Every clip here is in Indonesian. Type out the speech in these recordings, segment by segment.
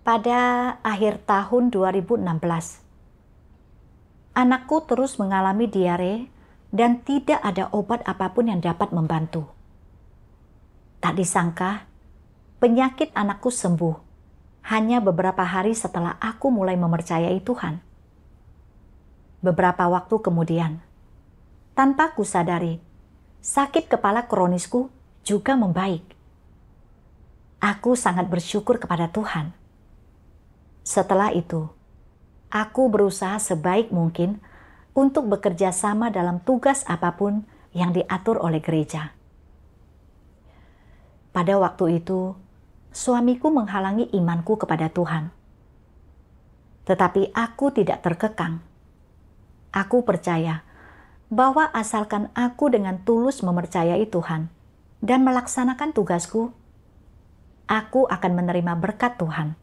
Pada akhir tahun 2016, anakku terus mengalami diare dan tidak ada obat apapun yang dapat membantu. Tak disangka, penyakit anakku sembuh hanya beberapa hari setelah aku mulai mempercayai Tuhan. Beberapa waktu kemudian, tanpa kusadari, sakit kepala kronisku juga membaik. Aku sangat bersyukur kepada Tuhan. Setelah itu, aku berusaha sebaik mungkin untuk bekerja sama dalam tugas apapun yang diatur oleh gereja. Pada waktu itu, suamiku menghalangi imanku kepada Tuhan. Tetapi aku tidak terkekang. Aku percaya bahwa asalkan aku dengan tulus mempercayai Tuhan dan melaksanakan tugasku, aku akan menerima berkat Tuhan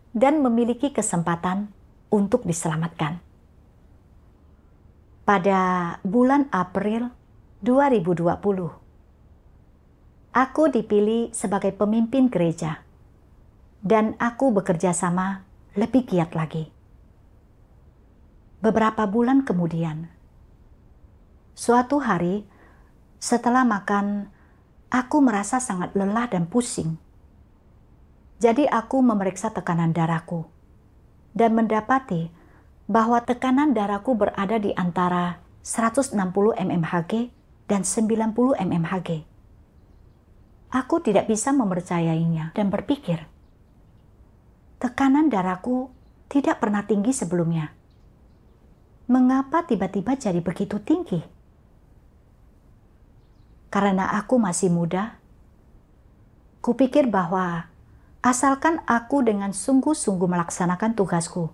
dan memiliki kesempatan untuk diselamatkan. Pada bulan April 2020, aku dipilih sebagai pemimpin gereja dan aku bekerja sama lebih giat lagi. Beberapa bulan kemudian, suatu hari setelah makan, aku merasa sangat lelah dan pusing. Jadi aku memeriksa tekanan darahku dan mendapati bahwa tekanan darahku berada di antara 160 mmHg dan 90 mmHg. Aku tidak bisa mempercayainya dan berpikir, tekanan darahku tidak pernah tinggi sebelumnya. Mengapa tiba-tiba jadi begitu tinggi? Karena aku masih muda, kupikir bahwa asalkan aku dengan sungguh-sungguh melaksanakan tugasku,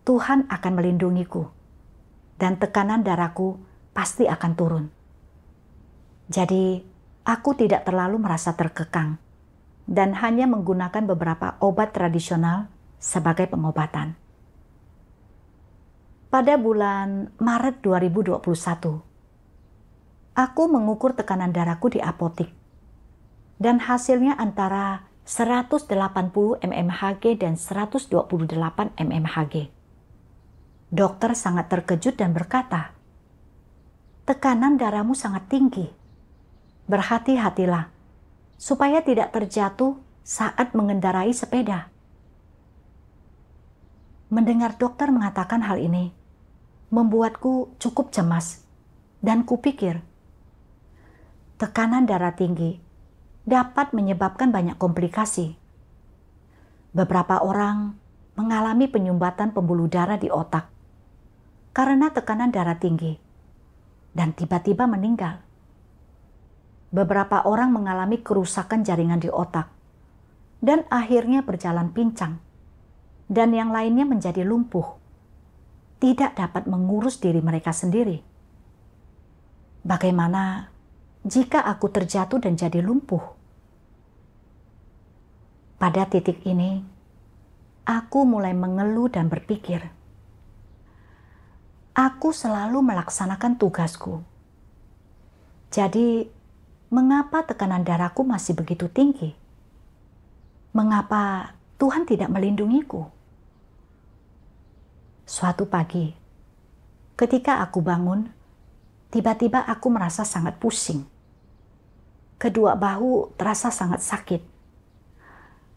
Tuhan akan melindungiku dan tekanan darahku pasti akan turun. Jadi, aku tidak terlalu merasa terkekang dan hanya menggunakan beberapa obat tradisional sebagai pengobatan. Pada bulan Maret 2021, aku mengukur tekanan darahku di apotik dan hasilnya antara 180 mmHg dan 128 mmHg. Dokter sangat terkejut dan berkata, "Tekanan darahmu sangat tinggi. Berhati-hatilah supaya tidak terjatuh saat mengendarai sepeda." Mendengar dokter mengatakan hal ini, membuatku cukup cemas dan kupikir, tekanan darah tinggi dapat menyebabkan banyak komplikasi. Beberapa orang mengalami penyumbatan pembuluh darah di otak karena tekanan darah tinggi dan tiba-tiba meninggal. Beberapa orang mengalami kerusakan jaringan di otak dan akhirnya berjalan pincang, dan yang lainnya menjadi lumpuh, tidak dapat mengurus diri mereka sendiri. Bagaimana jika aku terjatuh dan jadi lumpuh? Pada titik ini, aku mulai mengeluh dan berpikir, aku selalu melaksanakan tugasku. Jadi, mengapa tekanan darahku masih begitu tinggi? Mengapa Tuhan tidak melindungiku? Suatu pagi, ketika aku bangun, tiba-tiba aku merasa sangat pusing. Kedua bahu terasa sangat sakit.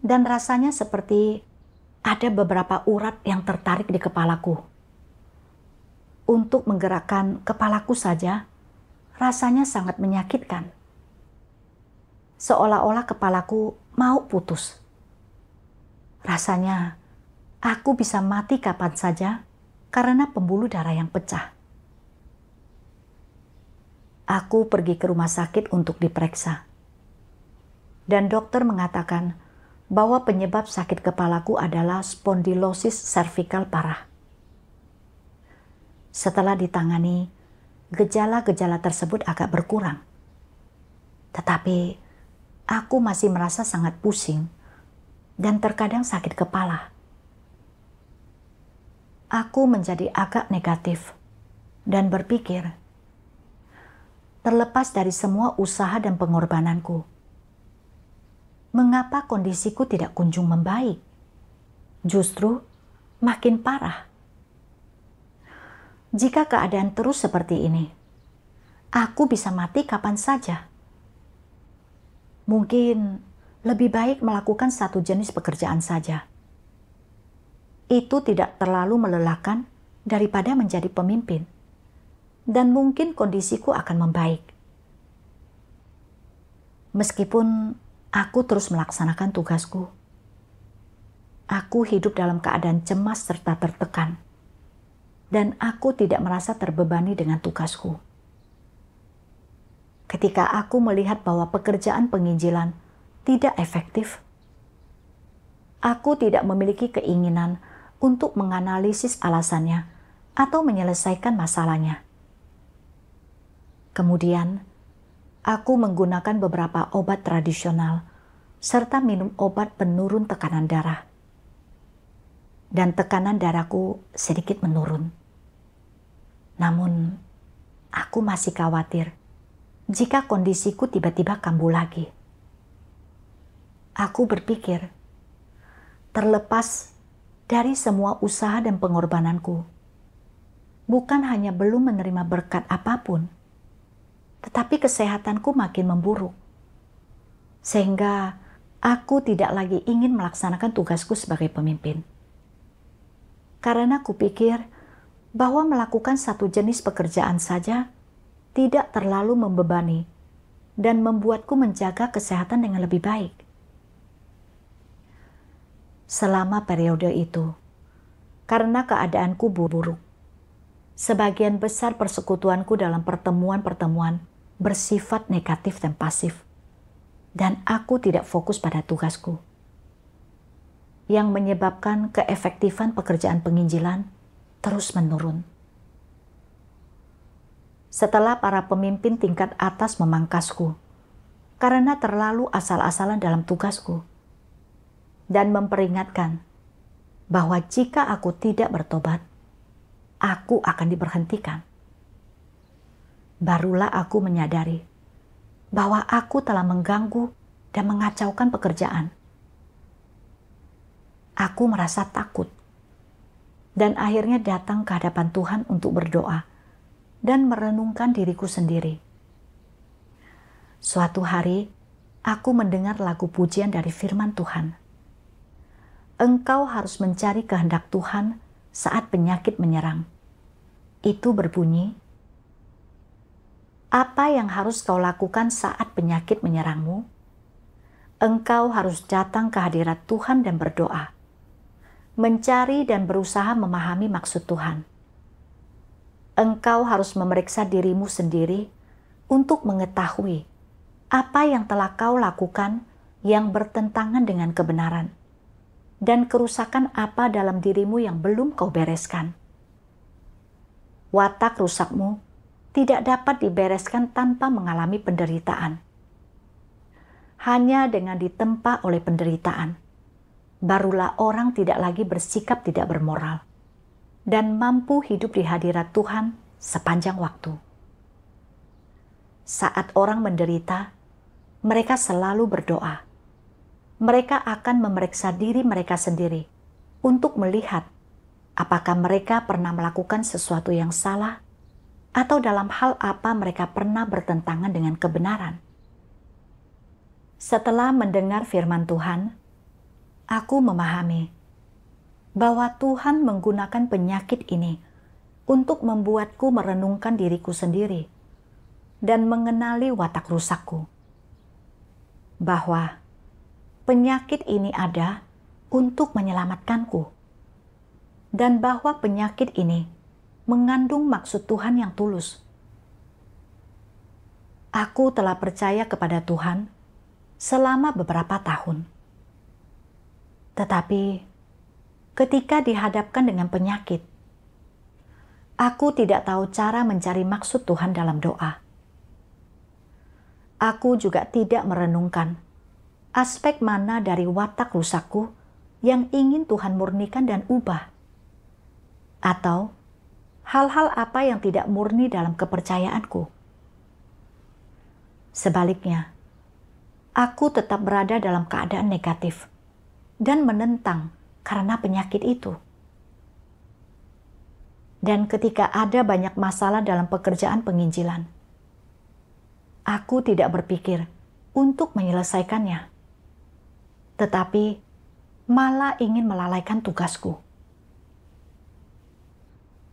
Dan rasanya seperti ada beberapa urat yang tertarik di kepalaku. Untuk menggerakkan kepalaku saja, rasanya sangat menyakitkan. Seolah-olah kepalaku mau putus. Rasanya aku bisa mati kapan saja karena pembuluh darah yang pecah. Aku pergi ke rumah sakit untuk diperiksa. Dan dokter mengatakan bahwa penyebab sakit kepalaku adalah spondilosis cervical parah. Setelah ditangani, gejala-gejala tersebut agak berkurang. Tetapi aku masih merasa sangat pusing dan terkadang sakit kepala. Aku menjadi agak negatif dan berpikir, terlepas dari semua usaha dan pengorbananku, mengapa kondisiku tidak kunjung membaik? justru makin parah. Jika keadaan terus seperti ini, aku bisa mati kapan saja. Mungkin lebih baik melakukan satu jenis pekerjaan saja. Itu tidak terlalu melelahkan daripada menjadi pemimpin, dan mungkin kondisiku akan membaik. Meskipun aku terus melaksanakan tugasku, aku hidup dalam keadaan cemas serta tertekan, dan aku tidak merasa terbebani dengan tugasku. Ketika aku melihat bahwa pekerjaan penginjilan tidak efektif, aku tidak memiliki keinginan untuk menganalisis alasannya atau menyelesaikan masalahnya. Kemudian, aku menggunakan beberapa obat tradisional serta minum obat penurun tekanan darah. Dan tekanan darahku sedikit menurun. Namun, aku masih khawatir jika kondisiku tiba-tiba kambuh lagi. Aku berpikir, terlepas dari semua usaha dan pengorbananku, bukan hanya belum menerima berkat apapun, tetapi kesehatanku makin memburuk. Sehingga aku tidak lagi ingin melaksanakan tugasku sebagai pemimpin. Karena kupikir bahwa melakukan satu jenis pekerjaan saja tidak terlalu membebani dan membuatku menjaga kesehatan dengan lebih baik. Selama periode itu, karena keadaanku buruk, sebagian besar persekutuanku dalam pertemuan-pertemuan bersifat negatif dan pasif, dan aku tidak fokus pada tugasku, yang menyebabkan keefektifan pekerjaan penginjilan terus menurun. Setelah para pemimpin tingkat atas memangkasku karena terlalu asal-asalan dalam tugasku dan memperingatkan bahwa jika aku tidak bertobat, aku akan diberhentikan, barulah aku menyadari bahwa aku telah mengganggu dan mengacaukan pekerjaan. Aku merasa takut dan akhirnya datang ke hadapan Tuhan untuk berdoa dan merenungkan diriku sendiri. Suatu hari, aku mendengar lagu pujian dari firman Tuhan. Engkau harus mencari kehendak Tuhan saat penyakit menyerang. Itu berbunyi, apa yang harus kau lakukan saat penyakit menyerangmu? Engkau harus datang ke hadirat Tuhan dan berdoa, mencari dan berusaha memahami maksud Tuhan. Engkau harus memeriksa dirimu sendiri untuk mengetahui apa yang telah kau lakukan yang bertentangan dengan kebenaran, dan kerusakan apa dalam dirimu yang belum kau bereskan. Watak rusakmu tidak dapat dibereskan tanpa mengalami penderitaan. Hanya dengan ditempa oleh penderitaan, barulah orang tidak lagi bersikap tidak bermoral dan mampu hidup di hadirat Tuhan sepanjang waktu. Saat orang menderita, mereka selalu berdoa. Mereka akan memeriksa diri mereka sendiri untuk melihat apakah mereka pernah melakukan sesuatu yang salah atau dalam hal apa mereka pernah bertentangan dengan kebenaran. Setelah mendengar firman Tuhan, aku memahami bahwa Tuhan menggunakan penyakit ini untuk membuatku merenungkan diriku sendiri dan mengenali watak rusakku. Bahwa penyakit ini ada untuk menyelamatkanku, dan bahwa penyakit ini mengandung maksud Tuhan yang tulus. Aku telah percaya kepada Tuhan selama beberapa tahun. Tetapi ketika dihadapkan dengan penyakit, aku tidak tahu cara mencari maksud Tuhan dalam doa. Aku juga tidak merenungkan aspek mana dari watak rusakku yang ingin Tuhan murnikan dan ubah, atau hal-hal apa yang tidak murni dalam kepercayaanku. Sebaliknya, aku tetap berada dalam keadaan negatif dan menentang karena penyakit itu. Dan ketika ada banyak masalah dalam pekerjaan penginjilan, aku tidak berpikir untuk menyelesaikannya, tetapi malah ingin melalaikan tugasku.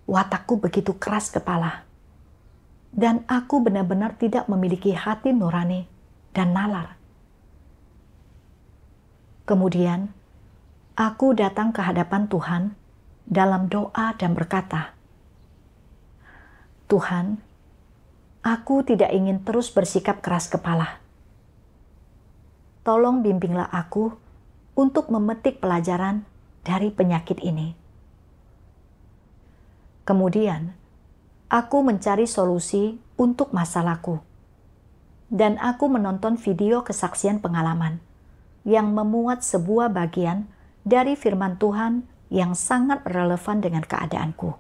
Watakku begitu keras kepala, dan aku benar-benar tidak memiliki hati nurani dan nalar. Kemudian, aku datang ke hadapan Tuhan dalam doa dan berkata, "Tuhan, aku tidak ingin terus bersikap keras kepala. Tolong bimbinglah aku untuk memetik pelajaran dari penyakit ini." Kemudian, aku mencari solusi untuk masalahku. Dan aku menonton video kesaksian pengalaman yang memuat sebuah bagian dari firman Tuhan yang sangat relevan dengan keadaanku.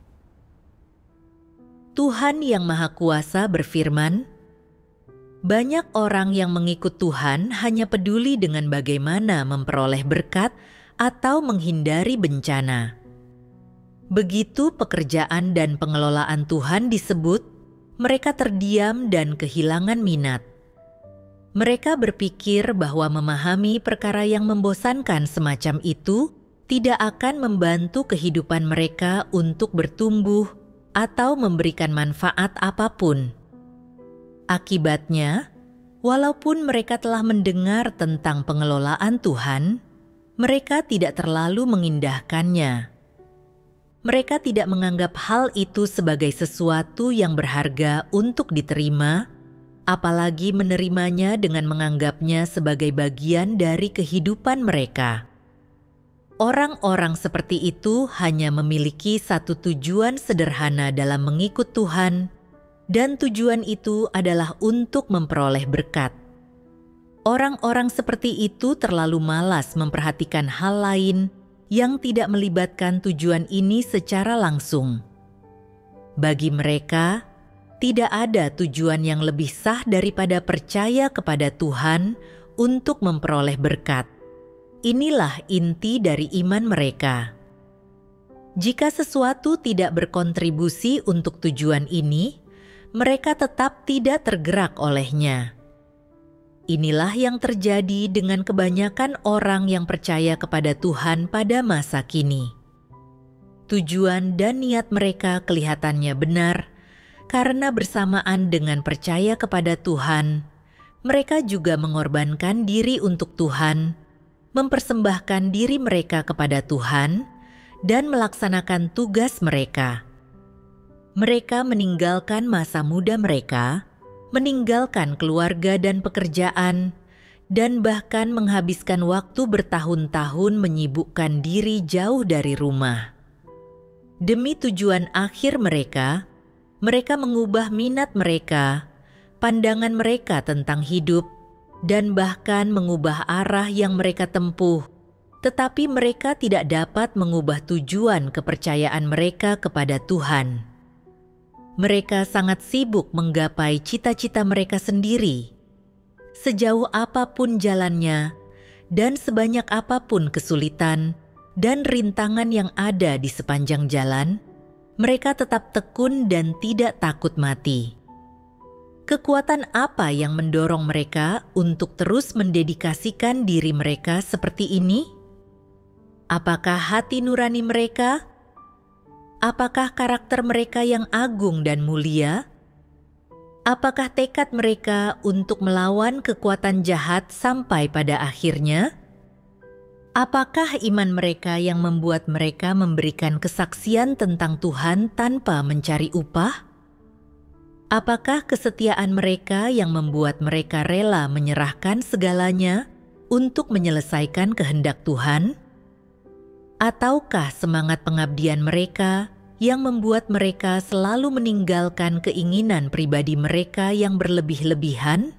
Tuhan yang Maha Kuasa berfirman, banyak orang yang mengikut Tuhan hanya peduli dengan bagaimana memperoleh berkat atau menghindari bencana. Begitu pekerjaan dan pengelolaan Tuhan disebut, mereka terdiam dan kehilangan minat. Mereka berpikir bahwa memahami perkara yang membosankan semacam itu tidak akan membantu kehidupan mereka untuk bertumbuh atau memberikan manfaat apapun. Akibatnya, walaupun mereka telah mendengar tentang pengelolaan Tuhan, mereka tidak terlalu mengindahkannya. Mereka tidak menganggap hal itu sebagai sesuatu yang berharga untuk diterima, apalagi menerimanya dengan menganggapnya sebagai bagian dari kehidupan mereka. Orang-orang seperti itu hanya memiliki satu tujuan sederhana dalam mengikut Tuhan, dan tujuan itu adalah untuk memperoleh berkat. Orang-orang seperti itu terlalu malas memperhatikan hal lain yang tidak melibatkan tujuan ini secara langsung. Bagi mereka, tidak ada tujuan yang lebih sah daripada percaya kepada Tuhan untuk memperoleh berkat. Inilah inti dari iman mereka. Jika sesuatu tidak berkontribusi untuk tujuan ini, mereka tetap tidak tergerak olehnya. Inilah yang terjadi dengan kebanyakan orang yang percaya kepada Tuhan pada masa kini. Tujuan dan niat mereka kelihatannya benar, karena bersamaan dengan percaya kepada Tuhan, mereka juga mengorbankan diri untuk Tuhan, mempersembahkan diri mereka kepada Tuhan, dan melaksanakan tugas mereka. Mereka meninggalkan masa muda mereka, meninggalkan keluarga dan pekerjaan, dan bahkan menghabiskan waktu bertahun-tahun menyibukkan diri jauh dari rumah. Demi tujuan akhir mereka, mereka mengubah minat mereka, pandangan mereka tentang hidup, dan bahkan mengubah arah yang mereka tempuh, tetapi mereka tidak dapat mengubah tujuan kepercayaan mereka kepada Tuhan. Mereka sangat sibuk menggapai cita-cita mereka sendiri. Sejauh apapun jalannya, dan sebanyak apapun kesulitan dan rintangan yang ada di sepanjang jalan, mereka tetap tekun dan tidak takut mati. Kekuatan apa yang mendorong mereka untuk terus mendedikasikan diri mereka seperti ini? Apakah hati nurani mereka? Apakah karakter mereka yang agung dan mulia? Apakah tekad mereka untuk melawan kekuatan jahat sampai pada akhirnya? Apakah iman mereka yang membuat mereka memberikan kesaksian tentang Tuhan tanpa mencari upah? Apakah kesetiaan mereka yang membuat mereka rela menyerahkan segalanya untuk menyelesaikan kehendak Tuhan? Ataukah semangat pengabdian mereka yang membuat mereka selalu meninggalkan keinginan pribadi mereka yang berlebih-lebihan?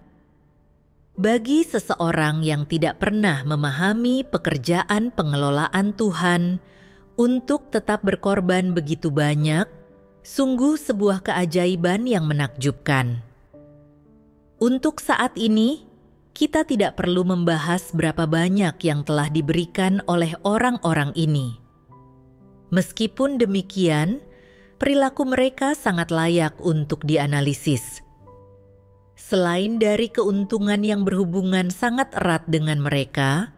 Bagi seseorang yang tidak pernah memahami pekerjaan pengelolaan Tuhan untuk tetap berkorban begitu banyak, sungguh sebuah keajaiban yang menakjubkan. Untuk saat ini, kita tidak perlu membahas berapa banyak yang telah diberikan oleh orang-orang ini. Meskipun demikian, perilaku mereka sangat layak untuk dianalisis. Selain dari keuntungan yang berhubungan sangat erat dengan mereka,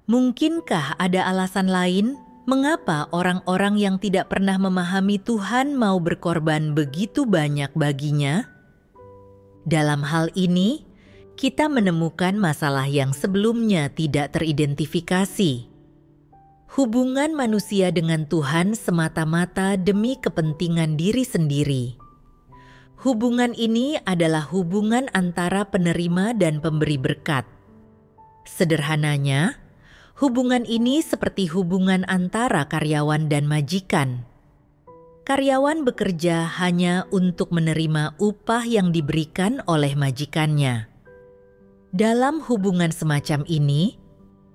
mungkinkah ada alasan lain mengapa orang-orang yang tidak pernah memahami Tuhan mau berkorban begitu banyak baginya? Dalam hal ini, kita menemukan masalah yang sebelumnya tidak teridentifikasi. Hubungan manusia dengan Tuhan semata-mata demi kepentingan diri sendiri. Hubungan ini adalah hubungan antara penerima dan pemberi berkat. Sederhananya, hubungan ini seperti hubungan antara karyawan dan majikan. Karyawan bekerja hanya untuk menerima upah yang diberikan oleh majikannya. Dalam hubungan semacam ini,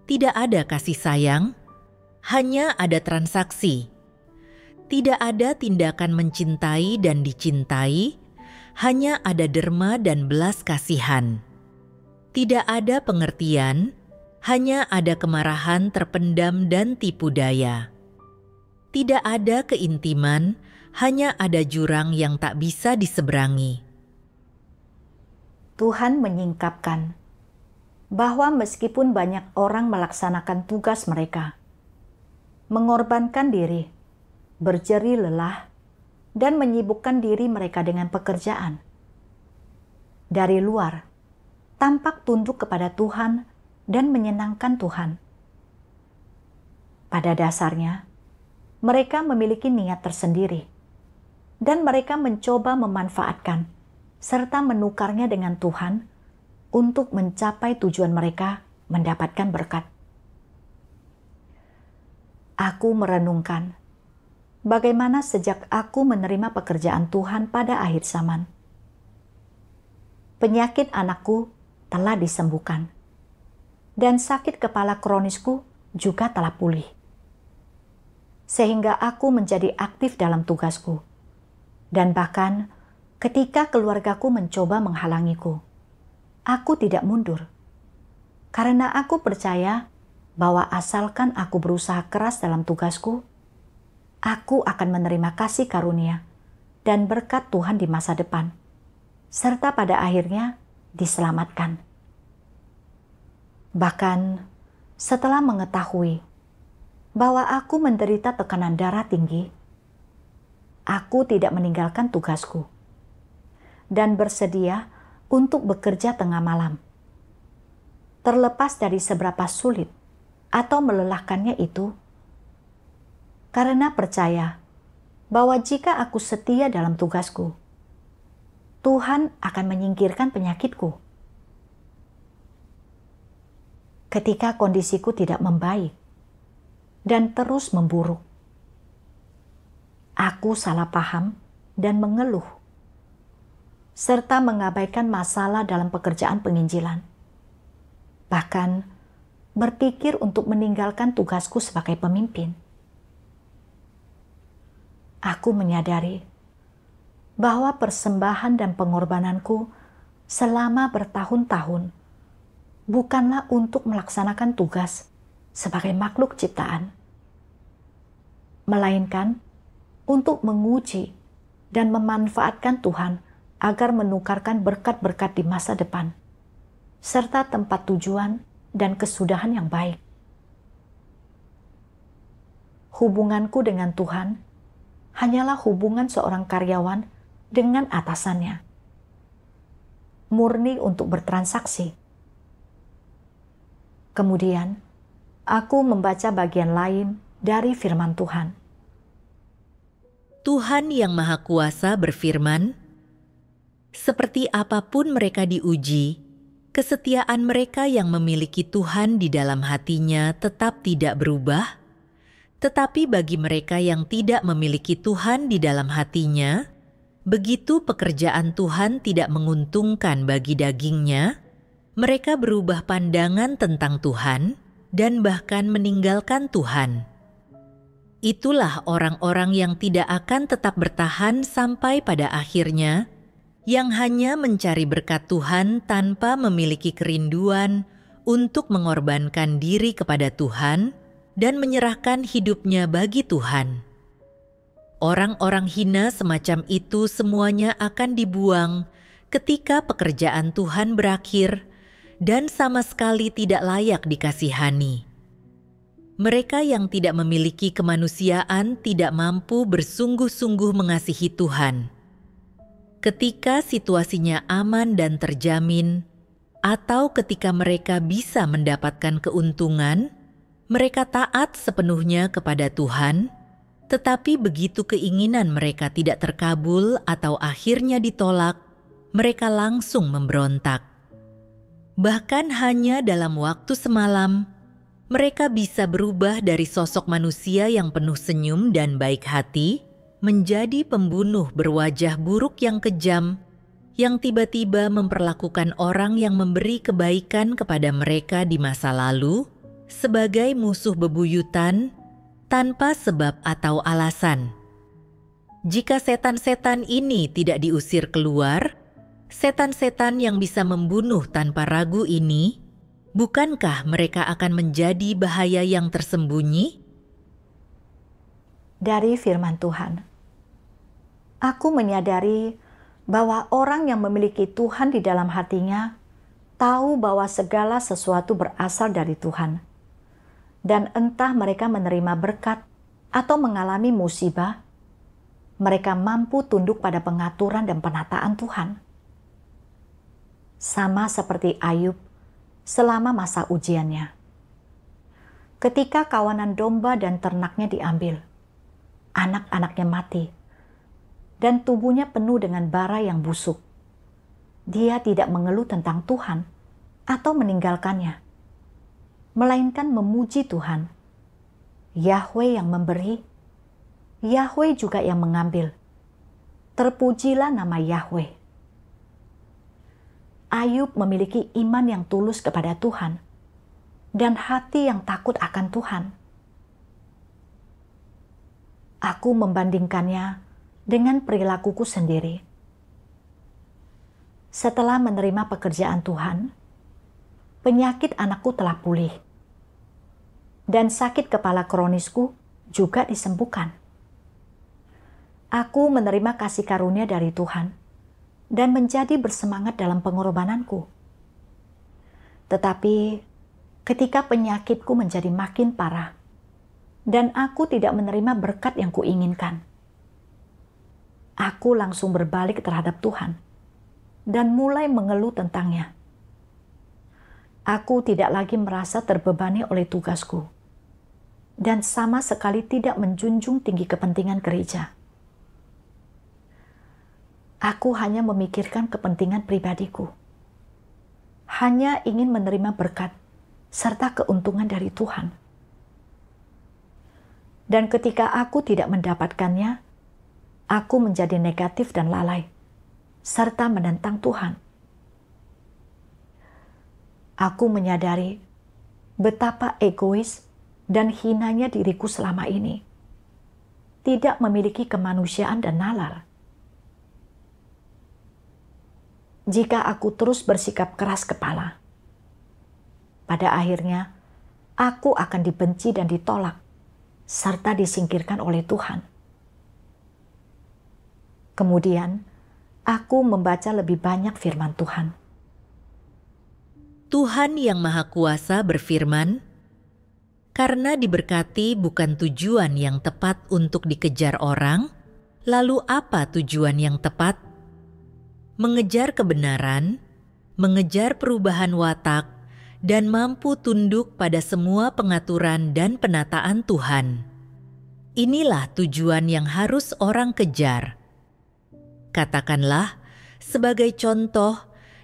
tidak ada kasih sayang, hanya ada transaksi. Tidak ada tindakan mencintai dan dicintai, hanya ada derma dan belas kasihan. Tidak ada pengertian, hanya ada kemarahan terpendam dan tipu daya. Tidak ada keintiman, hanya ada jurang yang tak bisa diseberangi. Tuhan menyingkapkan bahwa meskipun banyak orang melaksanakan tugas mereka, mengorbankan diri, berjeri lelah, dan menyibukkan diri mereka dengan pekerjaan, dari luar tampak tunduk kepada Tuhan dan menyenangkan Tuhan. Pada dasarnya, mereka memiliki niat tersendiri, dan mereka mencoba memanfaatkan serta menukarnya dengan Tuhan untuk mencapai tujuan mereka mendapatkan berkat. Aku merenungkan bagaimana sejak aku menerima pekerjaan Tuhan pada akhir zaman, penyakit anakku telah disembuhkan, dan sakit kepala kronisku juga telah pulih. Sehingga aku menjadi aktif dalam tugasku, dan bahkan ketika keluargaku mencoba menghalangiku, aku tidak mundur, karena aku percaya bahwa asalkan aku berusaha keras dalam tugasku, aku akan menerima kasih karunia dan berkat Tuhan di masa depan, serta pada akhirnya diselamatkan. Bahkan setelah mengetahui bahwa aku menderita tekanan darah tinggi, aku tidak meninggalkan tugasku dan bersedia untuk bekerja tengah malam. Terlepas dari seberapa sulit atau melelahkannya itu, karena percaya bahwa jika aku setia dalam tugasku, Tuhan akan menyingkirkan penyakitku. Ketika kondisiku tidak membaik dan terus memburuk, aku salah paham dan mengeluh, serta mengabaikan masalah dalam pekerjaan penginjilan. Bahkan berpikir untuk meninggalkan tugasku sebagai pemimpin. Aku menyadari bahwa persembahan dan pengorbananku selama bertahun-tahun bukanlah untuk melaksanakan tugas sebagai makhluk ciptaan, melainkan untuk menguji dan memanfaatkan Tuhan agar menukarkan berkat-berkat di masa depan, serta tempat tujuan dan kesudahan yang baik. Hubunganku dengan Tuhan hanyalah hubungan seorang karyawan dengan atasannya, murni untuk bertransaksi. Kemudian, aku membaca bagian lain dari firman Tuhan. Tuhan yang Maha Kuasa berfirman, "Seperti apapun mereka diuji, kesetiaan mereka yang memiliki Tuhan di dalam hatinya tetap tidak berubah. Tetapi bagi mereka yang tidak memiliki Tuhan di dalam hatinya, begitu pekerjaan Tuhan tidak menguntungkan bagi dagingnya, mereka berubah pandangan tentang Tuhan dan bahkan meninggalkan Tuhan. Itulah orang-orang yang tidak akan tetap bertahan sampai pada akhirnya, yang hanya mencari berkat Tuhan tanpa memiliki kerinduan untuk mengorbankan diri kepada Tuhan dan menyerahkan hidupnya bagi Tuhan. Orang-orang hina semacam itu semuanya akan dibuang ketika pekerjaan Tuhan berakhir dan sama sekali tidak layak dikasihani. Mereka yang tidak memiliki kemanusiaan tidak mampu bersungguh-sungguh mengasihi Tuhan. Ketika situasinya aman dan terjamin, atau ketika mereka bisa mendapatkan keuntungan, mereka taat sepenuhnya kepada Tuhan, tetapi begitu keinginan mereka tidak terkabul atau akhirnya ditolak, mereka langsung memberontak. Bahkan hanya dalam waktu semalam, mereka bisa berubah dari sosok manusia yang penuh senyum dan baik hati menjadi pembunuh berwajah buruk yang kejam, yang tiba-tiba memperlakukan orang yang memberi kebaikan kepada mereka di masa lalu sebagai musuh bebuyutan tanpa sebab atau alasan. Jika setan-setan ini tidak diusir keluar, setan-setan yang bisa membunuh tanpa ragu ini, bukankah mereka akan menjadi bahaya yang tersembunyi? Dari firman Tuhan, aku menyadari bahwa orang yang memiliki Tuhan di dalam hatinya tahu bahwa segala sesuatu berasal dari Tuhan. Dan entah mereka menerima berkat atau mengalami musibah, mereka mampu tunduk pada pengaturan dan penataan Tuhan. Sama seperti Ayub selama masa ujiannya. Ketika kawanan domba dan ternaknya diambil, anak-anaknya mati, dan tubuhnya penuh dengan bara yang busuk. Dia tidak mengeluh tentang Tuhan atau meninggalkannya, melainkan memuji Tuhan. Yahweh yang memberi, Yahweh juga yang mengambil. Terpujilah nama Yahweh. Ayub memiliki iman yang tulus kepada Tuhan dan hati yang takut akan Tuhan. Aku membandingkannya dengan perilakuku sendiri. Setelah menerima pekerjaan Tuhan, penyakit anakku telah pulih, dan sakit kepala kronisku juga disembuhkan. Aku menerima kasih karunia dari Tuhan dan menjadi bersemangat dalam pengorbananku. Tetapi ketika penyakitku menjadi makin parah, dan aku tidak menerima berkat yang kuinginkan, aku langsung berbalik terhadap Tuhan dan mulai mengeluh tentangnya. Aku tidak lagi merasa terbebani oleh tugasku dan sama sekali tidak menjunjung tinggi kepentingan gereja. Aku hanya memikirkan kepentingan pribadiku, hanya ingin menerima berkat serta keuntungan dari Tuhan. Dan ketika aku tidak mendapatkannya, aku menjadi negatif dan lalai, serta menentang Tuhan. Aku menyadari betapa egois dan hinanya diriku selama ini, tidak memiliki kemanusiaan dan nalar. Jika aku terus bersikap keras kepala, pada akhirnya aku akan dibenci dan ditolak, serta disingkirkan oleh Tuhan. Kemudian, aku membaca lebih banyak firman Tuhan. Tuhan yang Maha Kuasa berfirman, "Karena diberkati bukan tujuan yang tepat untuk dikejar orang, lalu apa tujuan yang tepat? Mengejar kebenaran, mengejar perubahan watak, dan mampu tunduk pada semua pengaturan dan penataan Tuhan. Inilah tujuan yang harus orang kejar. Katakanlah, sebagai contoh,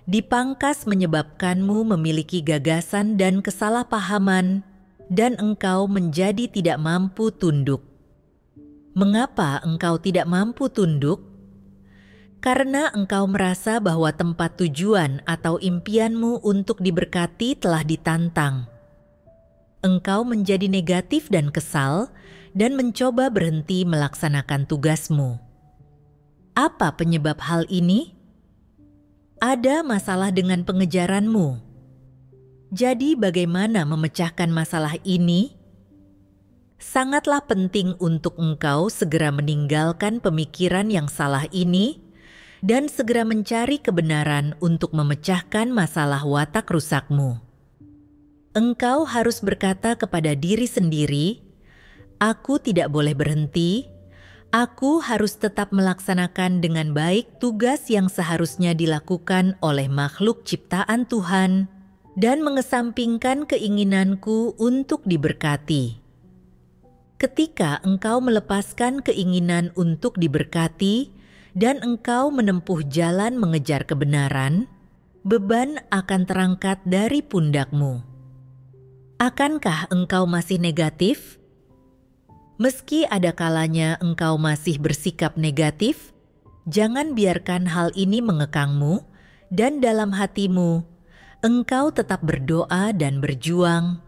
dipangkas menyebabkanmu memiliki gagasan dan kesalahpahaman, dan engkau menjadi tidak mampu tunduk. Mengapa engkau tidak mampu tunduk? Karena engkau merasa bahwa tempat tujuan atau impianmu untuk diberkati telah ditantang. Engkau menjadi negatif dan kesal dan mencoba berhenti melaksanakan tugasmu. Apa penyebab hal ini? ada masalah dengan pengejaranmu. Jadi bagaimana memecahkan masalah ini? Sangatlah penting untuk engkau segera meninggalkan pemikiran yang salah ini dan segera mencari kebenaran untuk memecahkan masalah watak rusakmu. Engkau harus berkata kepada diri sendiri, "Aku tidak boleh berhenti. Aku harus tetap melaksanakan dengan baik tugas yang seharusnya dilakukan oleh makhluk ciptaan Tuhan dan mengesampingkan keinginanku untuk diberkati." Ketika engkau melepaskan keinginan untuk diberkati dan engkau menempuh jalan mengejar kebenaran, beban akan terangkat dari pundakmu. Akankah engkau masih negatif? Meski ada kalanya engkau masih bersikap negatif, jangan biarkan hal ini mengekangmu dan dalam hatimu engkau tetap berdoa dan berjuang,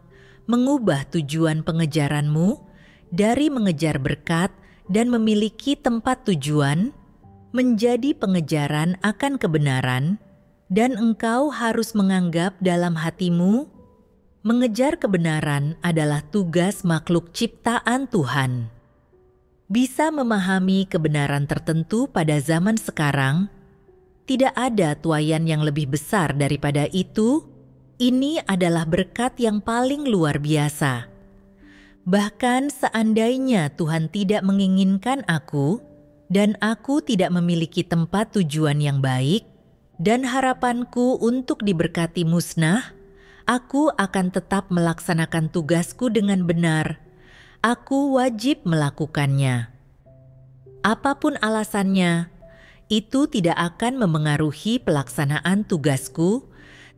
mengubah tujuan pengejaranmu dari mengejar berkat dan memiliki tempat tujuan menjadi pengejaran akan kebenaran, dan engkau harus menganggap dalam hatimu mengejar kebenaran adalah tugas makhluk ciptaan Tuhan. Bisa memahami kebenaran tertentu pada zaman sekarang, tidak ada tuaian yang lebih besar daripada itu. Ini adalah berkat yang paling luar biasa. Bahkan seandainya Tuhan tidak menginginkan aku, dan aku tidak memiliki tempat tujuan yang baik, dan harapanku untuk diberkati musnah, aku akan tetap melaksanakan tugasku dengan benar. Aku wajib melakukannya. Apapun alasannya, itu tidak akan memengaruhi pelaksanaan tugasku,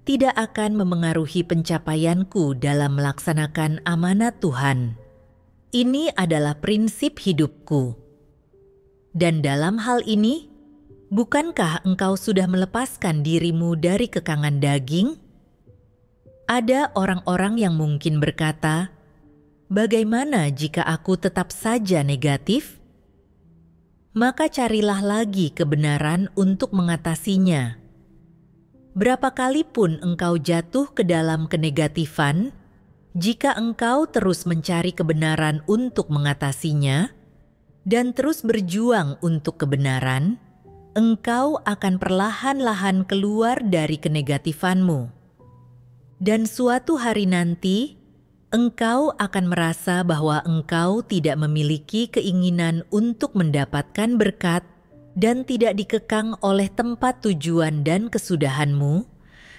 tidak akan memengaruhi pencapaianku dalam melaksanakan amanat Tuhan. Ini adalah prinsip hidupku. Dan dalam hal ini, bukankah engkau sudah melepaskan dirimu dari kekangan daging? Ada orang-orang yang mungkin berkata, "Bagaimana jika aku tetap saja negatif?" Maka carilah lagi kebenaran untuk mengatasinya. Berapa kali pun engkau jatuh ke dalam kenegatifan, jika engkau terus mencari kebenaran untuk mengatasinya dan terus berjuang untuk kebenaran, engkau akan perlahan-lahan keluar dari kenegatifanmu. Dan suatu hari nanti, engkau akan merasa bahwa engkau tidak memiliki keinginan untuk mendapatkan berkat dan tidak dikekang oleh tempat tujuan dan kesudahanmu,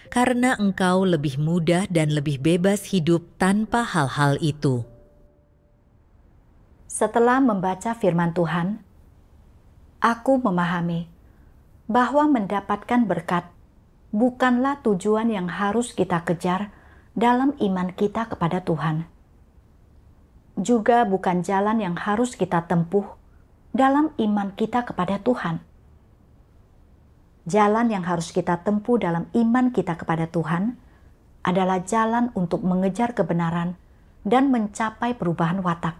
karena engkau lebih mudah dan lebih bebas hidup tanpa hal-hal itu. Setelah membaca firman Tuhan, aku memahami bahwa mendapatkan berkat bukanlah tujuan yang harus kita kejar dalam iman kita kepada Tuhan. Juga bukan jalan yang harus kita tempuh dalam iman kita kepada Tuhan. Jalan yang harus kita tempuh dalam iman kita kepada Tuhan adalah jalan untuk mengejar kebenaran dan mencapai perubahan watak.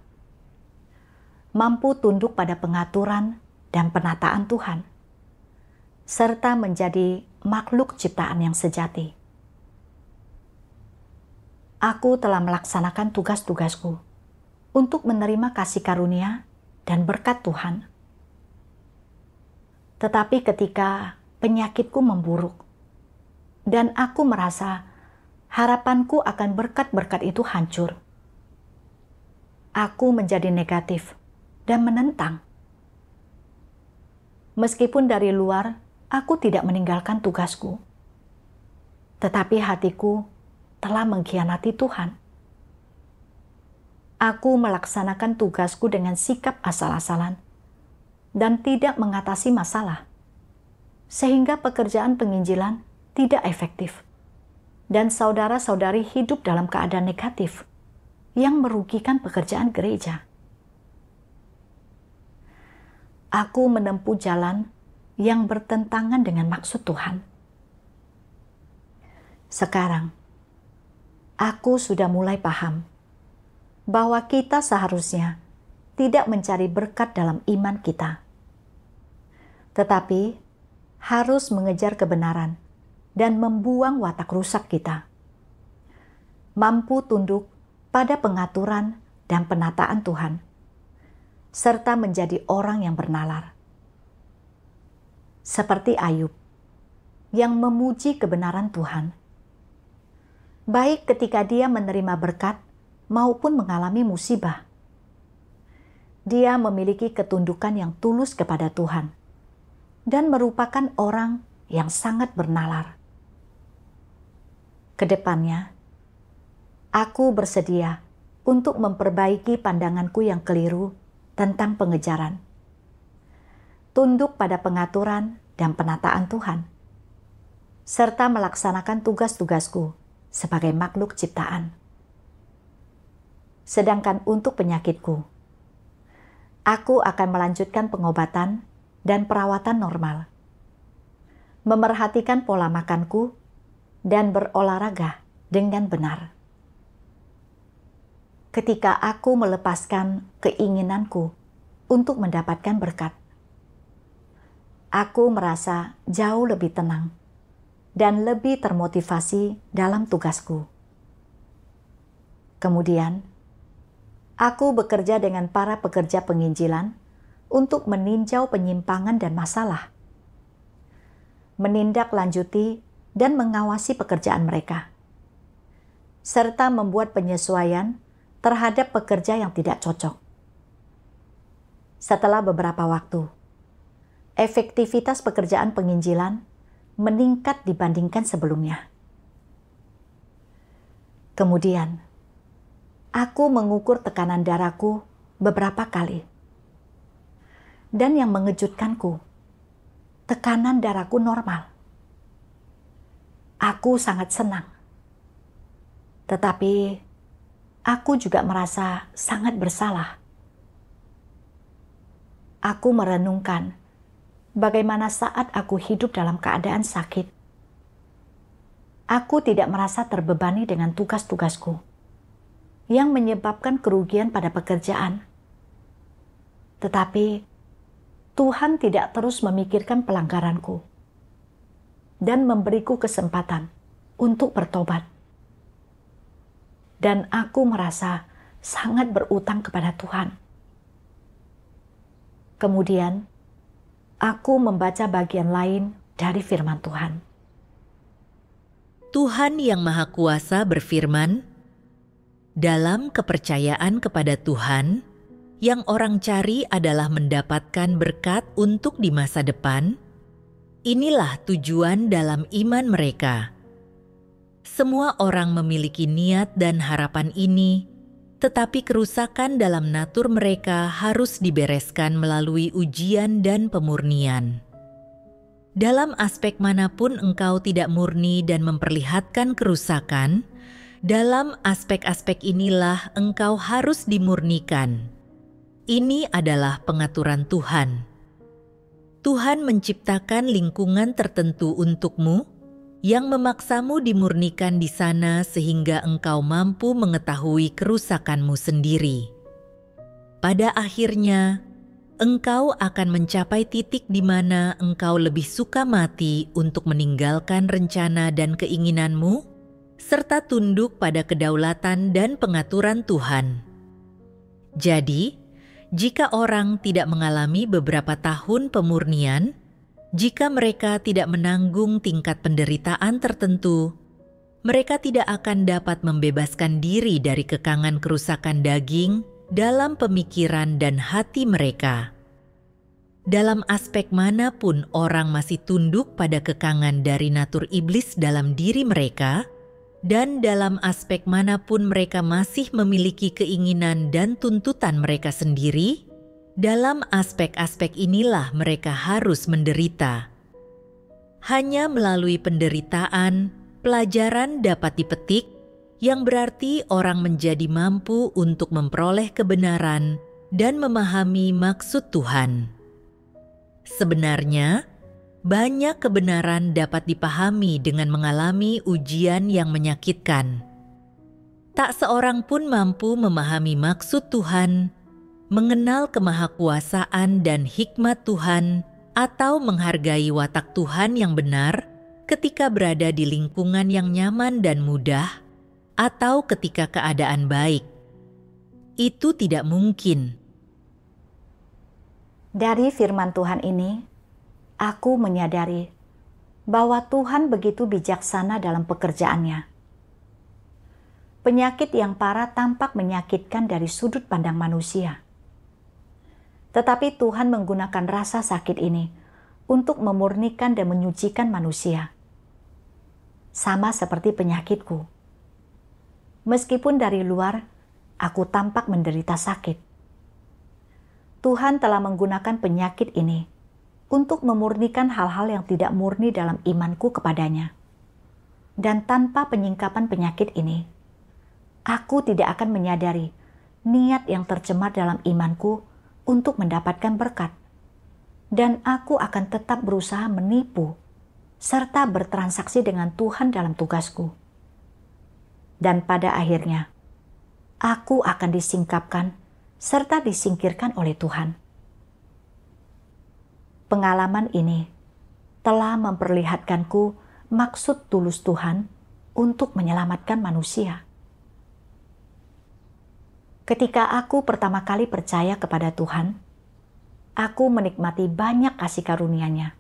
Mampu tunduk pada pengaturan dan penataan Tuhan, serta menjadi makhluk ciptaan yang sejati. Aku telah melaksanakan tugas-tugasku untuk menerima kasih karunia dan berkat Tuhan. Tetapi ketika penyakitku memburuk dan aku merasa harapanku akan berkat-berkat itu hancur, aku menjadi negatif dan menentang. Meskipun dari luar aku tidak meninggalkan tugasku, tetapi hatiku telah mengkhianati Tuhan. Aku melaksanakan tugasku dengan sikap asal-asalan dan tidak mengatasi masalah, sehingga pekerjaan penginjilan tidak efektif dan saudara-saudari hidup dalam keadaan negatif yang merugikan pekerjaan gereja. Aku menempuh jalan yang bertentangan dengan maksud Tuhan. Sekarang, aku sudah mulai paham bahwa kita seharusnya tidak mencari berkat dalam iman kita, tetapi harus mengejar kebenaran dan membuang watak rusak kita. Mampu tunduk pada pengaturan dan penataan Tuhan, serta menjadi orang yang bernalar. Seperti Ayub, yang memuji kebenaran Tuhan, baik ketika dia menerima berkat maupun mengalami musibah. Dia memiliki ketundukan yang tulus kepada Tuhan dan merupakan orang yang sangat bernalar. Kedepannya, aku bersedia untuk memperbaiki pandanganku yang keliru tentang pengejaran, tunduk pada pengaturan dan penataan Tuhan, serta melaksanakan tugas-tugasku sebagai makhluk ciptaan. Sedangkan untuk penyakitku, aku akan melanjutkan pengobatan dan perawatan normal, memerhatikan pola makanku, dan berolahraga dengan benar. Ketika aku melepaskan keinginanku untuk mendapatkan berkat, aku merasa jauh lebih tenang dan lebih termotivasi dalam tugasku. Kemudian, aku bekerja dengan para pekerja penginjilan untuk meninjau penyimpangan dan masalah, menindaklanjuti dan mengawasi pekerjaan mereka, serta membuat penyesuaian terhadap pekerja yang tidak cocok. Setelah beberapa waktu, efektivitas pekerjaan penginjilan meningkat dibandingkan sebelumnya. Kemudian, aku mengukur tekanan darahku beberapa kali. Dan yang mengejutkanku, tekanan darahku normal. Aku sangat senang. Tetapi, aku juga merasa sangat bersalah. Aku merenungkan bagaimana saat aku hidup dalam keadaan sakit, aku tidak merasa terbebani dengan tugas-tugasku yang menyebabkan kerugian pada pekerjaan. Tetapi, Tuhan tidak terus memikirkan pelanggaranku dan memberiku kesempatan untuk bertobat. Dan aku merasa sangat berutang kepada Tuhan. Kemudian, aku membaca bagian lain dari firman Tuhan. Tuhan Yang Maha Kuasa berfirman, dalam kepercayaan kepada Tuhan, yang orang cari adalah mendapatkan berkat untuk di masa depan. Inilah tujuan dalam iman mereka. Semua orang memiliki niat dan harapan ini, tetapi kerusakan dalam natur mereka harus dibereskan melalui ujian dan pemurnian. Dalam aspek manapun engkau tidak murni dan memperlihatkan kerusakan, dalam aspek-aspek inilah engkau harus dimurnikan. Ini adalah pengaturan Tuhan. Tuhan menciptakan lingkungan tertentu untukmu yang memaksamu dimurnikan di sana sehingga engkau mampu mengetahui kerusakanmu sendiri. Pada akhirnya, engkau akan mencapai titik di mana engkau lebih suka mati untuk meninggalkan rencana dan keinginanmu, serta tunduk pada kedaulatan dan pengaturan Tuhan. Jadi, jika orang tidak mengalami beberapa tahun pemurnian, jika mereka tidak menanggung tingkat penderitaan tertentu, mereka tidak akan dapat membebaskan diri dari kekangan kerusakan daging dalam pemikiran dan hati mereka. Dalam aspek manapun orang masih tunduk pada kekangan dari natur iblis dalam diri mereka, dan dalam aspek manapun mereka masih memiliki keinginan dan tuntutan mereka sendiri, dalam aspek-aspek inilah mereka harus menderita. Hanya melalui penderitaan, pelajaran dapat dipetik, yang berarti orang menjadi mampu untuk memperoleh kebenaran dan memahami maksud Tuhan. Sebenarnya, banyak kebenaran dapat dipahami dengan mengalami ujian yang menyakitkan. Tak seorang pun mampu memahami maksud Tuhan, mengenal kemahakuasaan dan hikmat Tuhan, atau menghargai watak Tuhan yang benar ketika berada di lingkungan yang nyaman dan mudah, atau ketika keadaan baik. Itu tidak mungkin. Dari firman Tuhan ini, aku menyadari bahwa Tuhan begitu bijaksana dalam pekerjaannya. Penyakit yang parah tampak menyakitkan dari sudut pandang manusia. Tetapi Tuhan menggunakan rasa sakit ini untuk memurnikan dan menyucikan manusia. Sama seperti penyakitku. Meskipun dari luar, aku tampak menderita sakit. Tuhan telah menggunakan penyakit ini untuk memurnikan hal-hal yang tidak murni dalam imanku kepadanya. Dan tanpa penyingkapan penyakit ini, aku tidak akan menyadari niat yang tercemar dalam imanku untuk mendapatkan berkat. Dan aku akan tetap berusaha menipu serta bertransaksi dengan Tuhan dalam tugasku. Dan pada akhirnya, aku akan disingkapkan serta disingkirkan oleh Tuhan. Pengalaman ini telah memperlihatkanku maksud tulus Tuhan untuk menyelamatkan manusia. Ketika aku pertama kali percaya kepada Tuhan, aku menikmati banyak kasih karunia-Nya.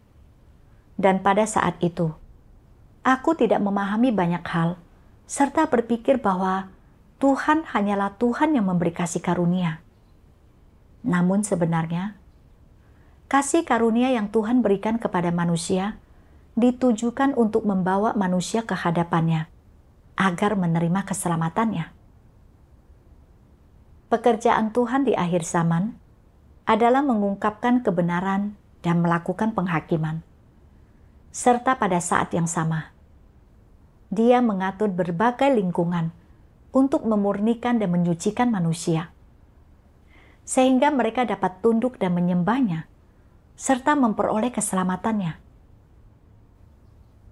Dan pada saat itu, aku tidak memahami banyak hal, serta berpikir bahwa Tuhan hanyalah Tuhan yang memberi kasih karunia. Namun sebenarnya, kasih karunia yang Tuhan berikan kepada manusia ditujukan untuk membawa manusia ke hadapan-Nya, agar menerima keselamatannya. Pekerjaan Tuhan di akhir zaman adalah mengungkapkan kebenaran dan melakukan penghakiman. Serta pada saat yang sama, Dia mengatur berbagai lingkungan untuk memurnikan dan menyucikan manusia, sehingga mereka dapat tunduk dan menyembah-Nya, serta memperoleh keselamatannya.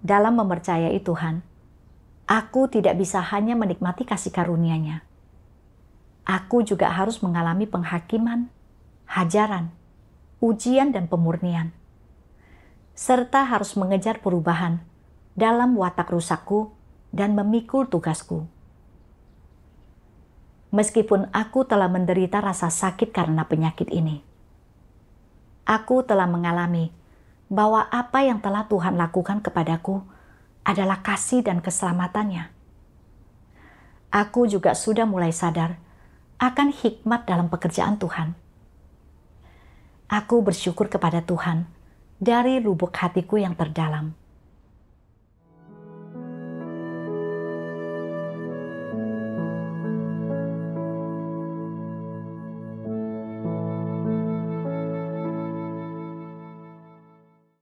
Dalam mempercayai Tuhan, aku tidak bisa hanya menikmati kasih karunia-Nya. Aku juga harus mengalami penghakiman, hajaran, ujian dan pemurnian, serta harus mengejar perubahan dalam watak rusakku dan memikul tugasku. Meskipun aku telah menderita rasa sakit karena penyakit ini, aku telah mengalami bahwa apa yang telah Tuhan lakukan kepadaku adalah kasih dan keselamatannya. Aku juga sudah mulai sadar akan hikmat dalam pekerjaan Tuhan. Aku bersyukur kepada Tuhan dari lubuk hatiku yang terdalam.